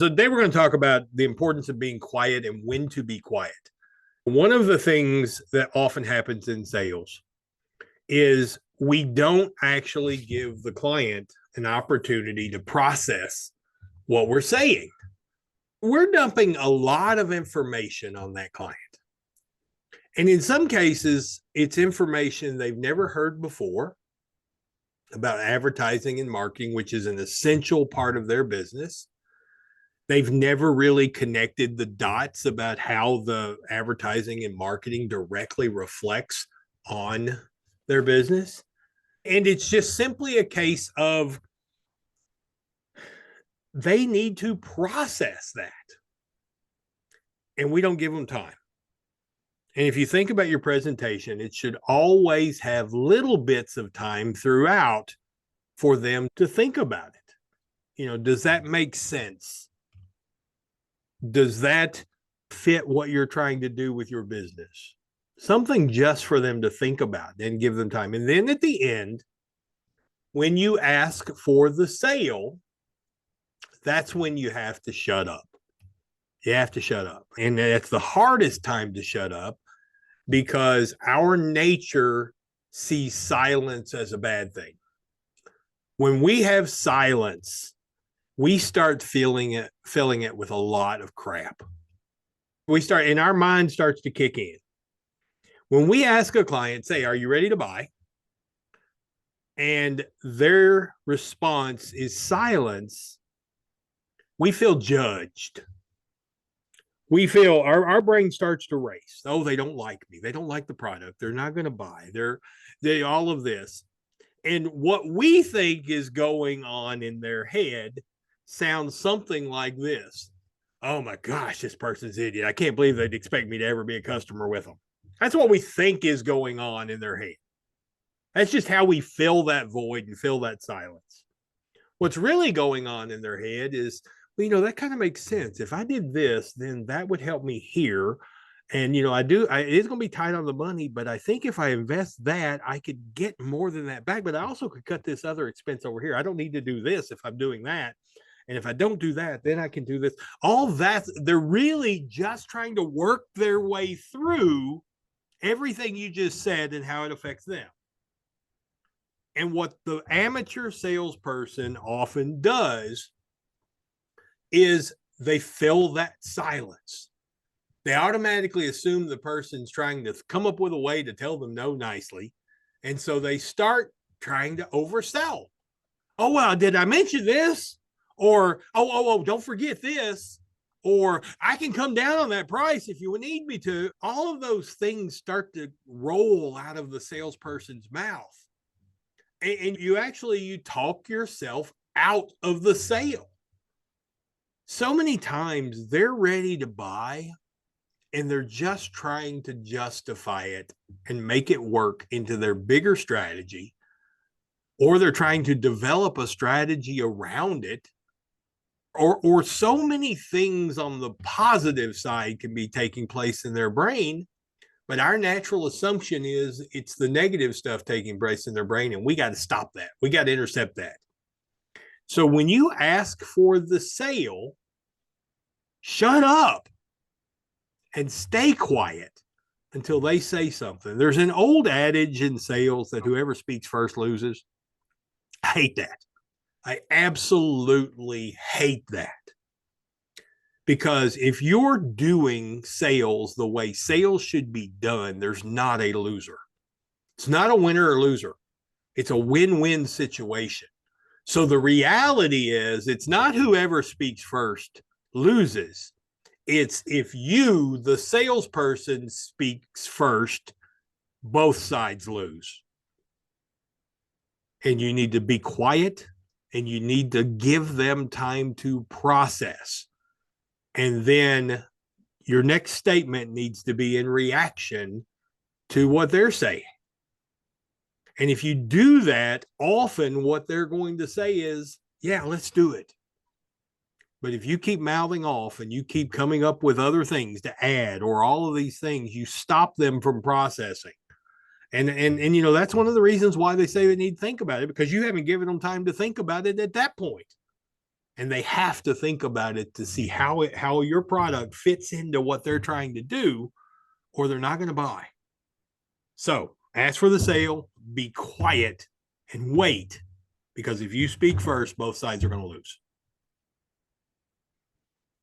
So today we're going to talk about the importance of being quiet and when to be quiet. One of the things that often happens in sales is we don't actually give the client an opportunity to process what we're saying. We're dumping a lot of information on that client. And in some cases, it's information they've never heard before about advertising and marketing, which is an essential part of their business. They've never really connected the dots about how the advertising and marketing directly reflects on their business. And it's just simply a case of they need to process that. And we don't give them time. And if you think about your presentation, it should always have little bits of time throughout for them to think about it. Does that make sense? Does that fit what you're trying to do with your business? Something just for them to think about and give them time. And then at the end, when you ask for the sale, that's when you have to shut up. You have to shut up. And that's the hardest time to shut up because our nature sees silence as a bad thing. When we have silence, we start filling it with a lot of crap. And our mind starts to kick in. When we ask a client, say, are you ready to buy? And their response is silence, we feel judged. We feel our brain starts to race. Oh, they don't like me. They don't like the product. They're not going to buy. They all of this. And what we think is going on in their head sounds something like this. Oh my gosh, this person's an idiot. I can't believe they'd expect me to ever be a customer with them. That's what we think is going on in their head. That's just how we fill that void and fill that silence. What's really going on in their head is, that kind of makes sense. If I did this, then that would help me here. And, it is going to be tight on the money, but I think if I invest that, I could get more than that back. But I also could cut this other expense over here. I don't need to do this if I'm doing that. And if I don't do that, then I can do this. All that, they're really just trying to work their way through everything you just said and how it affects them. And what the amateur salesperson often does is they fill that silence. They automatically assume the person's trying to come up with a way to tell them no nicely. And so they start trying to oversell. Oh, well, did I mention this? Or, don't forget this. Or I can come down on that price if you need me to. All of those things start to roll out of the salesperson's mouth. And you talk yourself out of the sale. So many times they're ready to buy and they're just trying to justify it and make it work into their bigger strategy, or they're trying to develop a strategy around it, or so many things on the positive side can be taking place in their brain. But our natural assumption is it's the negative stuff taking place in their brain, and we got to stop that. We got to intercept that. So when you ask for the sale, shut up and stay quiet until they say something. There's an old adage in sales that whoever speaks first loses. I hate that. I absolutely hate that. Because if you're doing sales the way sales should be done, there's not a loser. It's not a winner or loser. It's a win-win situation. So the reality is it's not whoever speaks first loses. It's if you, the salesperson, speaks first, both sides lose. And you need to be quiet and you need to give them time to process. And then your next statement needs to be in reaction to what they're saying. And if you do that, often what they're going to say is, yeah, let's do it. But if you keep mouthing off and you keep coming up with other things to add or all of these things, you stop them from processing. And that's one of the reasons why they say they need to think about it, because you haven't given them time to think about it at that point. and they have to think about it to see how your product fits into what they're trying to do, or they're not going to buy. So ask for the sale, be quiet, and wait, because if you speak first, both sides are going to lose.